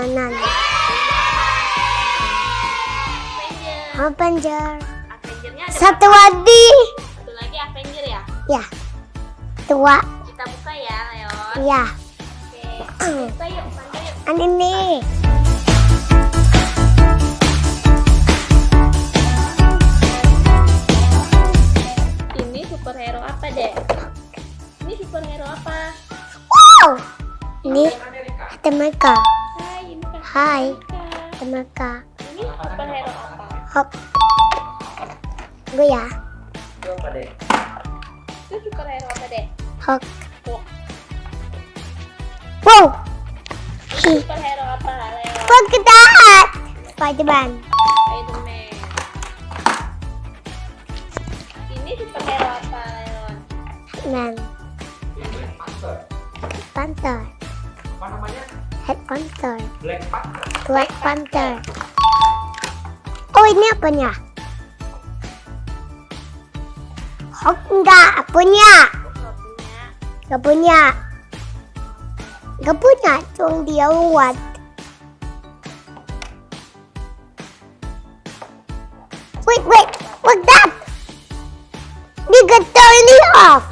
mainan. Avenger. Avengernya ada Satu berapa? lagi. Satu lagi Avenger ya? Ya. Dua. Kita buka ya, Leon. Ya. Oke. Buka yuk, Panda yuk. Ini nih. Ini superhero apa, Dek? Ini superhero apa? Wow. Ini mereka. Hai, ini Kak Hai. Amerika. Mereka. Ini superhero apa? Hop. Gue ya. Itu apa deh? Itu superhero apa, Dek? Hop. Hulk. Wow. Ini superhero apa, Leon? Look at that. Spider-Man. Spiderman. Ini superhero apa, Leon? Man. Black Panther. Panther. Apa namanya? Head Panther. Black Panther. Black Panther. Oh, ini apanya? Hulk enggak punya. Nggak punya. Gak punya. Gak punya. Cuma dia buat. Wait. What's that? They got totally off.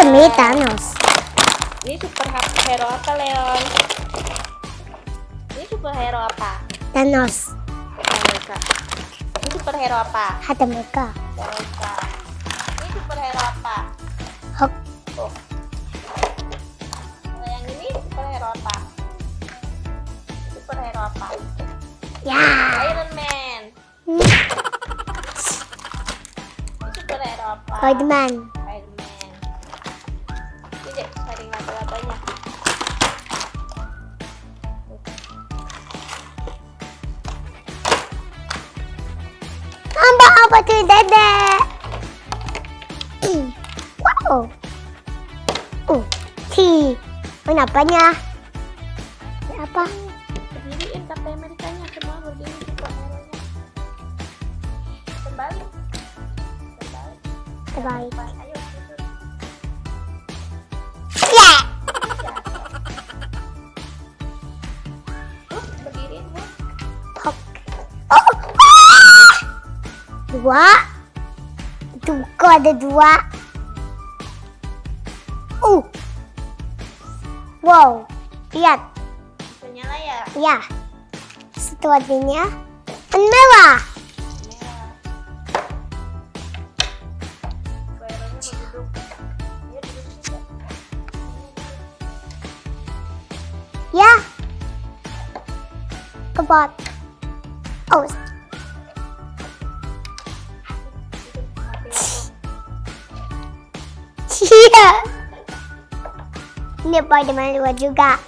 Demi Thanos. Ini superhero apa, Leon? Ini superhero apa? Thanos. Amerika. Ini superhero apa? Ada mereka. Amerika. Ini superhero apa? Hulk. Oh. Kalau yang ini superhero apa? Superhero apa? Ya. Iron Man. Ini superhero apa? Spider-Man. Spiderman. Ini deh, sharing laba-labanya. Apa tuh dedek? Wow. Ini apanya? Ini apa? Berdiriin Captain Amerikanya, semua berdiri superhero-nya. Kembali. Terbaik. Ayo, gitu. Ya. Berdiriin, Bu. Hulk. Oh. Dua. Itu kok ada dua. Wow. Lihat. Bisa nyala ya? Ya. Situasinya merah. Merah. Superhero-nya mau duduk. Dia duduk juga. Ya. Kebot. Oh. Iya. Ini Spider-Man luar juga.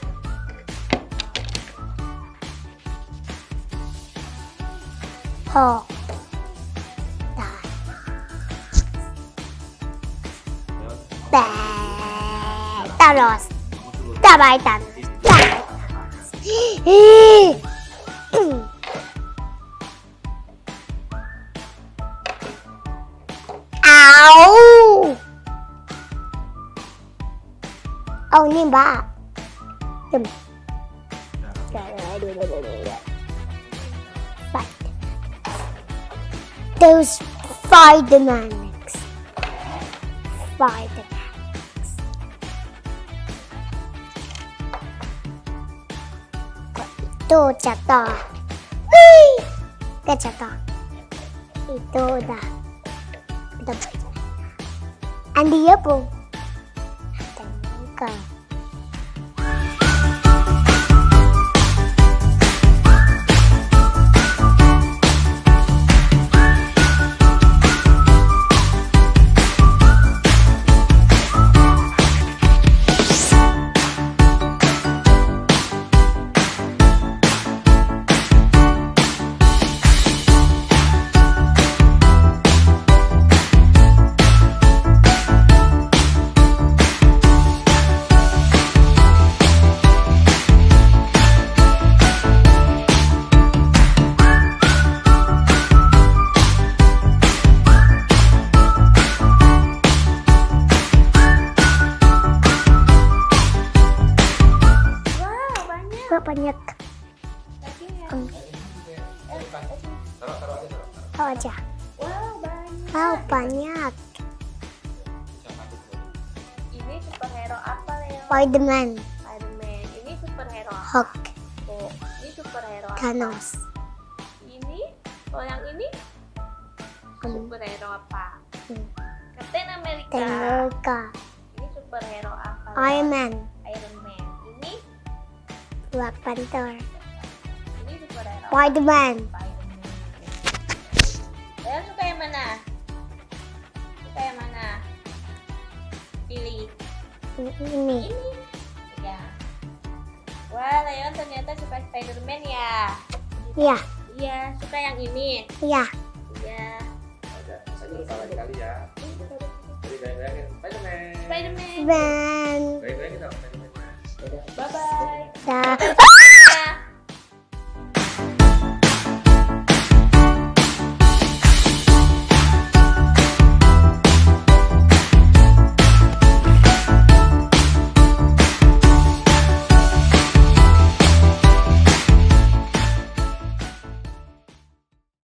Oh. Terus. Tabaitan. Au. Oh, ini Mbak. Those Spider-Man. Itu jatuh. Wih, gak jatuh. Itu udah Andi ya bu. Ada banyak. Papinya. Taruh aja. Tahu aja. Wow, banyak. Wow, banyak. Ini superhero apa, Leo? Spiderman, Bermain. Ini superhero apa? Hulk, Oh, ini superhero apa? Thanos, Ini, kalau yang ini superhero apa? Captain America. America, Ini superhero apa? Iron Man, Iron Man. Ini Black Panther, superhero Spiderman. Spiderman. Leo suka yang mana? Suka yang mana? Pilih. Ini. Ya. Wah, Leon ternyata suka Spiderman ya. Iya, Iya, suka yang ini. iya. Iya. Saya dulu salah kali ya. Jadi bayangin Spiderman. Spiderman. Ben. Bayangin dong Spiderman. Bye bye. Dah.